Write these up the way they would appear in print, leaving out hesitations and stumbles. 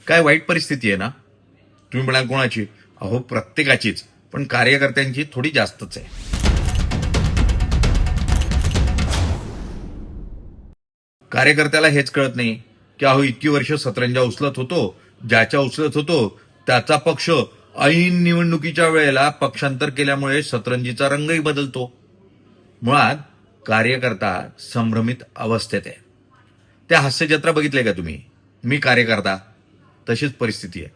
काय वाईट परिस्थिती आहे ना? तुम्ही म्हणाल कोणाची? अहो प्रत्येकाचीच, पण कार्यकर्त्यांची थोडी जास्तच आहे. कार्यकर्त्याला हेच कळत नाही की अहो इतकी वर्ष सतरंजा उचलत होतो, ज्याच्या उचलत होतो त्याचा पक्ष ऐन निवडणुकीच्या वेळेला पक्षांतर केल्यामुळे सतरंजीचा रंगही बदलतो. मुळात कार्यकर्ता संभ्रमित अवस्थेत आहे. त्या हास्यजत्रा बघितल्या का तुम्ही? मी कार्यकर्ता, तशीच परिस्थिती आहे.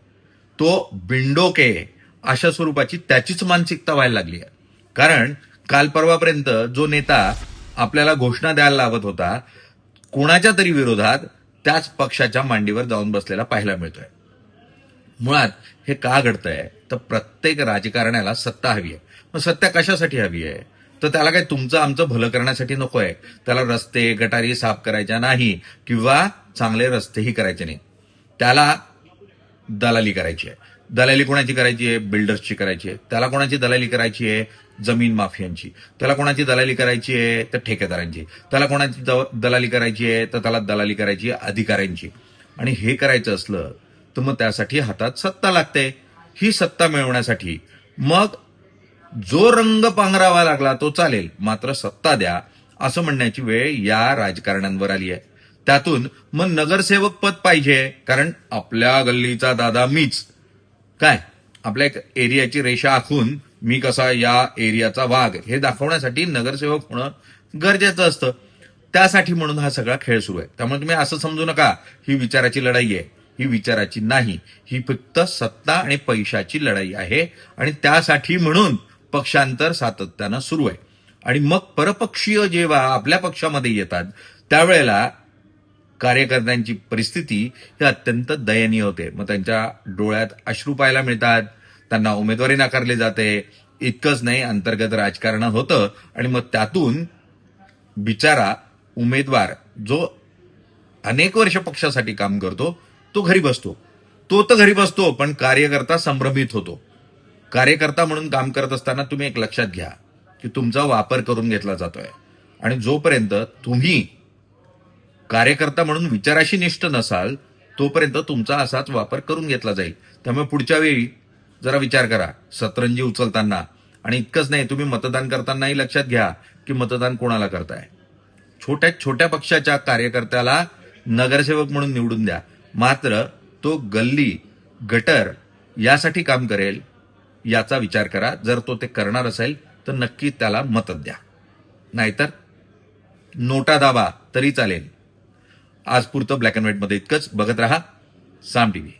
तो बिंडोक आहे अशा स्वरूपाची त्याचीच मानसिकता व्हायला लागली आहे. कारण काल परवापर्यंत जो नेता आपल्याला घोषणा द्यायला लावत होता, कोणाच्या तरी विरोधात त्याच पक्षाच्या मांडीवर जाऊन बसलेला पाहायला मिळतोय. मुळात हे का घडतंय? तर प्रत्येक राजकारण्याला सत्ता हवी आहे. मग सत्ता कशासाठी हवी आहे? तर त्याला काय तुमचं आमचं भलं करण्यासाठी नको आहे. त्याला रस्ते गटारी साफ करायच्या नाही किंवा चांगले रस्तेही करायचे नाही. त्याला दलाली करायची आहे. दलाली कोणाची करायची आहे? बिल्डर्सची करायची आहे. त्याला कोणाची दलाली करायची आहे? जमीन माफियांची. त्याला कोणाची दलाली करायची आहे? तर ठेकेदारांची. त्याला कोणाची दलाली करायची आहे? तर त्याला दलाली करायची आहे अधिकाऱ्यांची. आणि हे करायचं असलं तर मग त्यासाठी हातात सत्ता लागते. ही सत्ता मिळवण्यासाठी मग जो रंग पांघरावा लागला तो चालेल, मात्र सत्ता द्या असं म्हणण्याची वेळ या राजकारण्यांवर आली आहे. त्यातून मग नगरसेवक पद पाहिजे, कारण आपल्या गल्लीचा दादा मीच, काय आपल्या एरियाची रेषा आखून मी कसा या एरियाचा वाघ हे दाखवण्यासाठी नगरसेवक होणं गरजेचं असतं. त्यासाठी म्हणून हा सगळा खेळ सुरू आहे. त्यामुळे तुम्ही असं समजू नका ही विचाराची लढाई आहे. ही विचाराची नाही, ही फक्त सत्ता आणि पैशाची लढाई आहे. आणि त्यासाठी म्हणून पक्षांतर सातत्यानं सुरू आहे. आणि मग परपक्षीय जेव्हा आपल्या पक्षामध्ये येतात त्यावेळेला कार्यकर्त्यांची परिस्थिती ही अत्यंत दयनीय होते. मग त्यांच्या डोळ्यात अश्रू पाहायला मिळतात, त्यांना उमेदवारी नाकारली जाते. इतकंच नाही, अंतर्गत राजकारण होतं आणि मग त्यातून बिचारा उमेदवार जो अनेक वर्ष पक्षासाठी काम करतो तो घरी बसतो. तो तर घरी बसतो, पण कार्यकर्ता संभ्रमित होतो. कार्यकर्ता म्हणून काम करत असताना तुम्ही एक लक्षात घ्या की तुमचा वापर करून घेतला जातोय. आणि जोपर्यंत तुम्ही कार्यकर्ता म्हणून विचाराशी निष्ठ नसाल तोपर्यंत तुमचा असाच वापर करून घेतला जाईल. त्यामुळे पुढच्या वेळी जरा विचार करा सतरंजी उचलताना. आणि इतकंच नाही, तुम्ही मतदान करतानाही लक्षात घ्या की मतदान कोणाला करताय. छोट्या छोट्या पक्षाच्या कार्यकर्त्याला नगरसेवक म्हणून निवडून द्या, मात्र तो गल्ली गटर यासाठी काम करेल याचा विचार करा. जर तो ते करणार असेल तर नक्की त्याला मत द्या, नाहीतर नोटा दाबा तरी चालेल. आज पुरतं ब्लॅक अँड व्हाईट मध्ये इतकंच. बघत रहा साम टीव्ही.